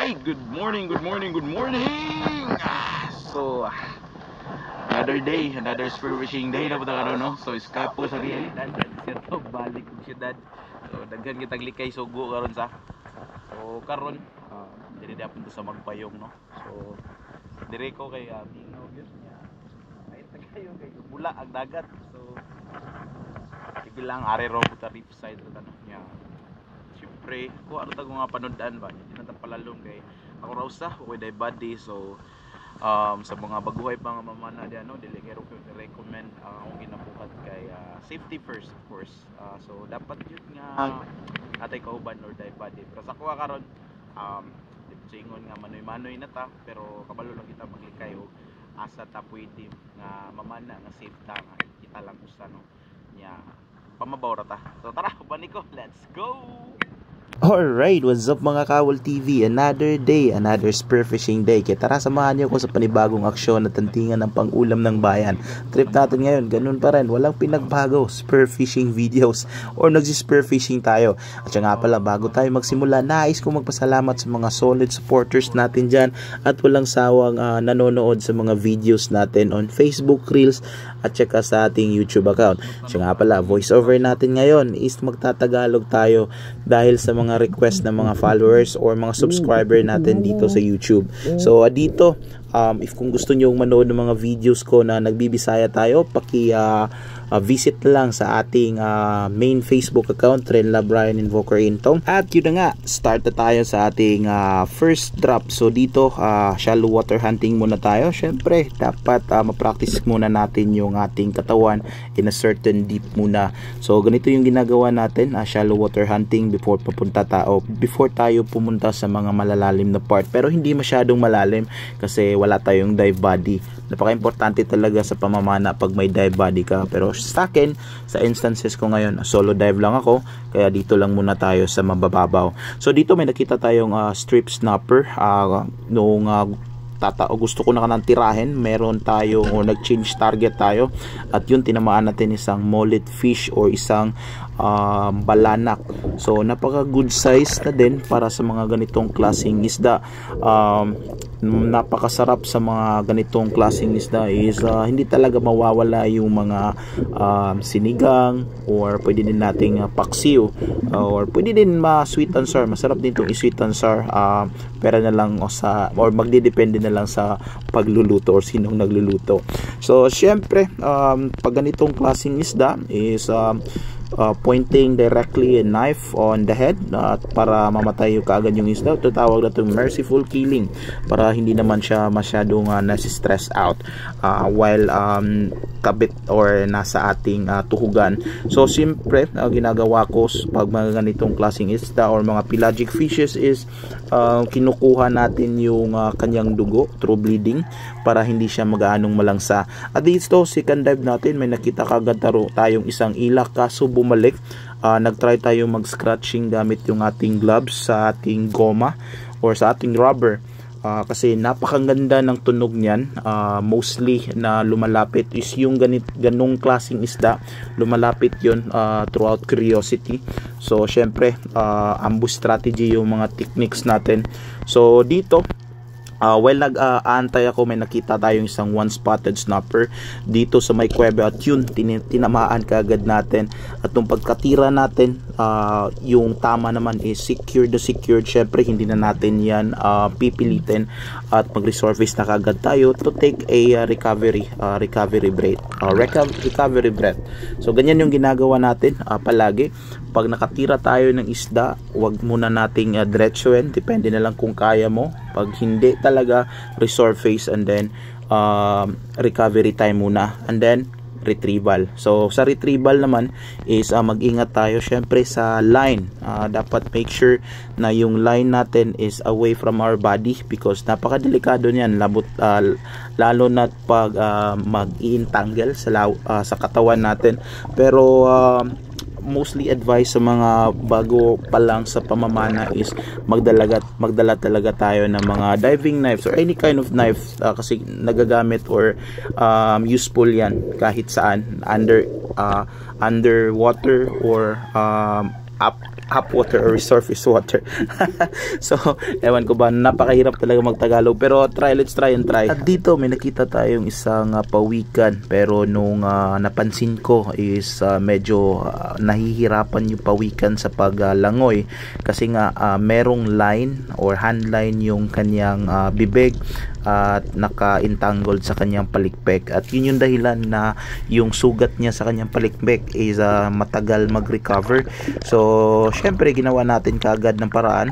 Hi! Good morning, good morning, good morning! Another day, another spear fishing day na punta ka no? So, iskapo sa realidad. Siya to, balik kong siyudad. So, daghan kitang likay, sugo karon sa. So, karon, dili na punta sa magpayong, no? So, dire ko kay Mingaw yun niya. Ay, tagayo kay bula ang dagat. So, bilang are ro puta reef side ro tanong niya. Siyempre, ko ano tago nga panodan ba? Hindi na palalong kay ako raw sa with a body. So, sa mga baguhay pa nga mamana diyan, no, dili kay recommend ang ginabuhat kay safety first, of course. So, dapat yun nga atay kauban or die body. Pero sa kuha karon singon nga manoy-manoy na ta, pero kabalo lang kita maglikay og asa ta pwede nga mamana nga safe ta nga kita lang usa no nya pamabaw ra ta. So tara, bani ko, let's go. Alright, what's up mga Kawal TV? Another day, another spear fishing day. Kaya tara, samahan niyo ko sa panibagong aksyon na tantingan ng pang-ulam ng bayan. Trip natin ngayon, ganun pa rin, walang pinagbago. Spear fishing videos or nagsi-spear fishing tayo. At siya nga pala, bago tayo magsimula, nais kong magpasalamat sa mga solid supporters natin dyan at walang sawang nanonood sa mga videos natin on Facebook Reels at saka sa ating YouTube account. Siya nga pala, voiceover natin ngayon is magtatagalog tayo dahil sa mga request ng mga followers or mga subscriber natin dito sa YouTube. So dito, if kung gusto niyo manood ng mga videos ko na nagbibisaya tayo, visit lang sa ating main Facebook account, Trenla Brian Invoker Intong. At yun na nga, start na tayo sa ating first drop. So dito, shallow water hunting muna tayo. Syempre, dapat ma-practice muna natin yung ating katawan in a certain deep muna. So ganito yung ginagawa natin, shallow water hunting before tayo pumunta sa mga malalalim na part. Pero hindi masyadong malalim kasi wala tayong dive body. Napaka-importante talaga sa pamamana pag may dive body ka. Pero sa akin, sa instances ko ngayon, solo dive lang ako, kaya dito lang muna tayo sa mabababaw. So dito may nakita tayong strip snapper. Gusto ko na kanang tirahin, meron tayo o nag-change target tayo at yun tinamaan natin isang mullet fish or isang balanak. So napaka good size na din para sa mga ganitong klaseng isda. Napakasarap sa mga ganitong klaseng isda is hindi talaga mawawala yung mga sinigang or pwede din nating paksiw or pwede din sweet and sour. Masarap din itong sweet and sour, pero na lang or magdidepende na lang sa pagluluto or sinong nagluluto. So syempre, pag ganitong klaseng isda is pointing directly a knife on the head para mamatay yung kaagad yung isda. Ito tawag na itong merciful killing para hindi naman siya masyadong nasi-stress out while kabit or nasa ating tuhugan. So siyempre, ginagawa ko pag mga ganitong klaseng isda or mga pelagic fishes is kinukuha natin yung kanyang dugo through bleeding para hindi siya mag-aanong malangsa. At dito, second dive natin, may nakita kagad tayong isang ilak, kaso bumalik. Nagtry tayo mag-scratching gamit yung ating gloves sa ating goma or sa ating rubber. Kasi napakaganda ng tunog niyan. Mostly na lumalapit is yung ganong klaseng isda, lumalapit yun throughout curiosity. So syempre, ambush strategy yung mga techniques natin. So dito, while nag-aantay ako, may nakita tayong isang one-spotted snapper dito sa may kuweba at yun, tinamaan kaagad natin. At nung pagkatira natin, yung tama naman is secured. Syempre, hindi na natin yan pipilitin at mag-resurface na kaagad tayo to take a recovery breath. So, ganyan yung ginagawa natin palagi. Pag nakatira tayo ng isda, wag muna nating diretsuhin. Depende na lang kung kaya mo. Pag hindi talaga, resurface and then recovery time muna and then retrieval. So sa retrieval naman is mag-ingat tayo syempre sa line. Dapat make sure na yung line natin is away from our body because napakadelikado niyan, lalo na pag mag-i-entangle sa katawan natin. Pero mostly advice sa mga bago pa lang sa pamamana is magdala talaga tayo ng mga diving knives or any kind of knife kasi nagagamit or useful yan kahit saan, under water or up up water or resurface water. So ewan ko ba, napakahirap talaga magtagalog, pero let's try and try. At dito may nakita tayong isang pawikan, pero nung napansin ko is medyo nahihirapan yung pawikan sa paglangoy kasi nga merong line or hand line yung kanyang bibig at naka-entangled sa kanyang palikpik, at yun yung dahilan na yung sugat niya sa kanyang palikpik is matagal mag-recover. So syempre ginawa natin kaagad ng paraan,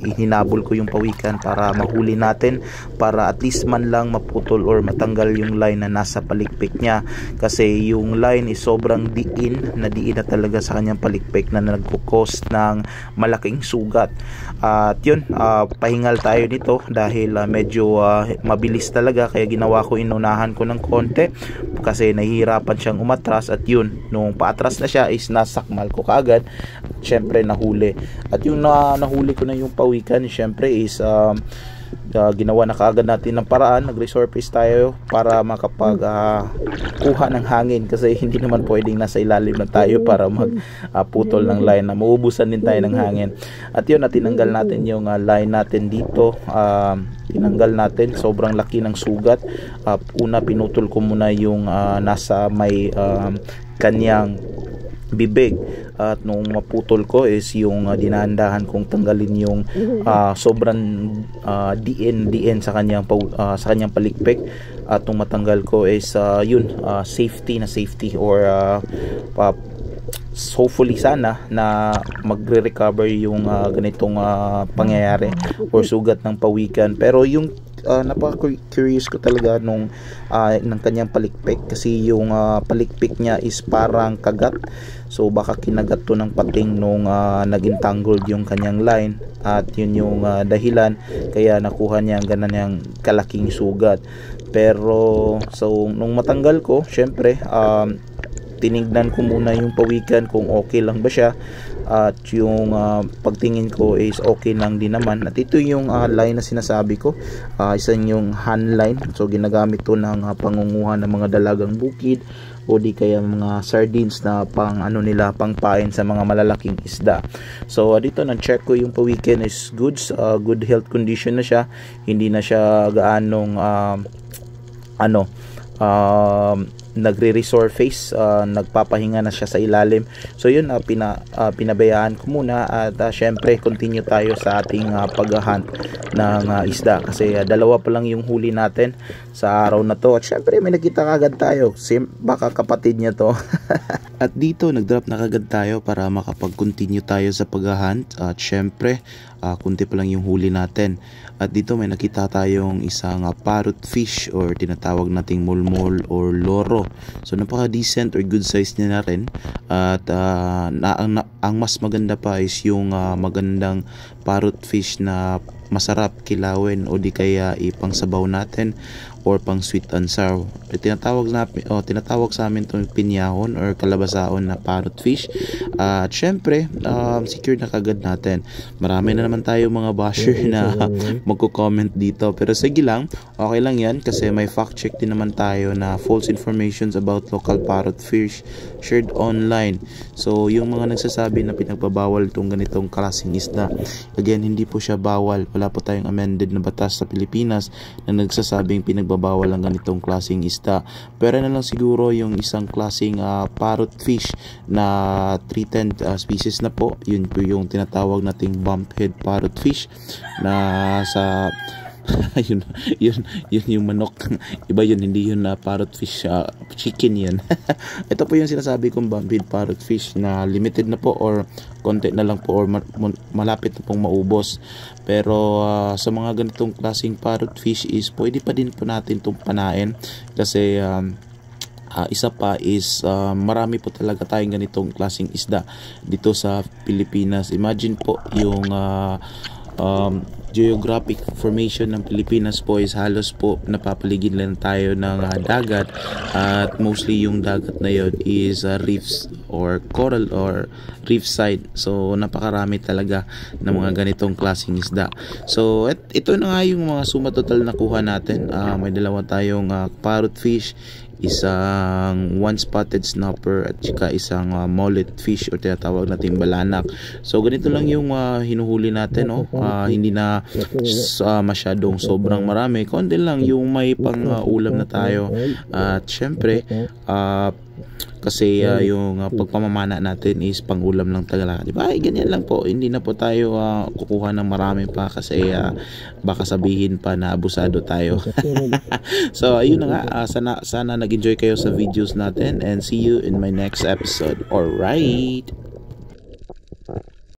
hinabol ko yung pawikan para mahuli natin, para at least man lang maputol or matanggal yung line na nasa palikpik niya, kasi yung line is sobrang diin na talaga sa kanyang palikpik na nagkukos ng malaking sugat. At yun, pahingal tayo nito dahil medyo mabilis talaga, kaya ginawa ko, inunahan ko ng konti kasi nahihirapan siyang umatras, at yun, nung paatras na siya is nasakmal ko kaagad, syempre nahuli. At yung nahuli ko na yung pawikan, syempre is ginawa na kaagad natin ng paraan, nag-resurface tayo para makapag kuha ng hangin, kasi hindi naman pwedeng nasa ilalim na tayo para magputol ng line na mauubusan din tayo ng hangin. At yun, tinanggal natin yung line natin dito, tinanggal natin, sobrang laki ng sugat. Una, pinutol ko muna yung nasa may kanyang bibig, at nung maputol ko is yung dinahandahan kong tanggalin yung sobrang DN sa kanyang palikpik, at nung matanggal ko is yun, safety or hopefully sana na magre-recover yung ganitong pangyayari or sugat ng pawikan. Pero yung napaka-curious ko talaga ng kanyang palikpik, kasi yung palikpik niya is parang kagat, so baka kinagat to ng pating nung nag-entangled yung kanyang line, at yun yung dahilan kaya nakuha niya ang ganang kalaking sugat. Pero so nung matanggal ko, syempre tinignan ko muna yung pawikan kung okay lang ba siya, at yung pagtingin ko is okay lang din naman. At ito yung line na sinasabi ko, isang yung hand line, so ginagamit to ng pangunguha ng mga dalagang bukid o di kaya mga sardines na pangpain sa mga malalaking isda. So dito na-check ko yung pawikan is good health condition na siya, hindi na siya gaanong nagre-resurface, nagpapahinga na siya sa ilalim. So yun, pinabayaan ko muna, at syempre continue tayo sa ating paghahunt ng isda, kasi dalawa pa lang yung huli natin sa araw na to, at syempre may nakita kagad tayo, baka kapatid niya to. At dito nagdrop na kagad tayo para makapag-continue tayo sa paghahunt, at syempre kunti pa lang yung huli natin. At dito may nakita tayong isang parrot fish or tinatawag nating mulmol or loro. So napaka decent or good size niya na rin. At ang mas maganda pa is yung magandang parrot fish na masarap kilawin o di kaya ipangsabaw natin or pang sweet and sour. Tinatawag sa amin itong pinyahon or kalabasaon na parrot fish. At syempre secure na kagad natin. Marami na naman tayo mga basher na magko-comment dito, pero sige lang, okay lang yan, kasi may fact check din naman tayo na false informations about local parrot fish shared online. So yung mga nagsasabi na pinagbabawal itong ganitong klaseng isda, again, hindi po siya bawal. Wala po tayong amended na batas sa Pilipinas na nagsasabing pinagbabawal ang ganitong klaseng isda. Pero na lang siguro yung isang klaseng parrot fish na threatened species na po, yun po yung tinatawag nating bumphead parrot fish na sa yun yung manok. Iba yun, hindi yun na parrot fish, chicken yun. Ito po yung sinasabi kong bumphead parrot fish na limited na po or konti na lang po or malapit na pong maubos. Pero sa mga ganitong klaseng parrot fish is pwede pa din po natin itong panain, kasi isa pa is marami po talaga tayong ganitong klaseng isda dito sa Pilipinas. Imagine po yung geographic formation ng Pilipinas po is halos po napapaligid lang tayo ng dagat, at mostly yung dagat na yun is reefs or coral or reef side. So napakarami talaga ng mga ganitong klaseng isda. So ito na nga yung mga suma total na kuha natin. May dalawa tayong parrot fish, isang one spotted snapper at saka isang mullet fish o tinatawag nating balanak. So ganito lang yung hinuhuli natin, no? Hindi na masyadong sobrang marami, kundi lang yung may pang ulam na tayo. At syempre kasi yung pagpamamana natin is pangulam lang talaga, di ba? Ay, ganyan lang po, hindi na po tayo kukuha ng marami pa kasi baka sabihin pa na abusado tayo. So ayun na nga, sana nag-enjoy kayo sa videos natin and see you in my next episode. Alright.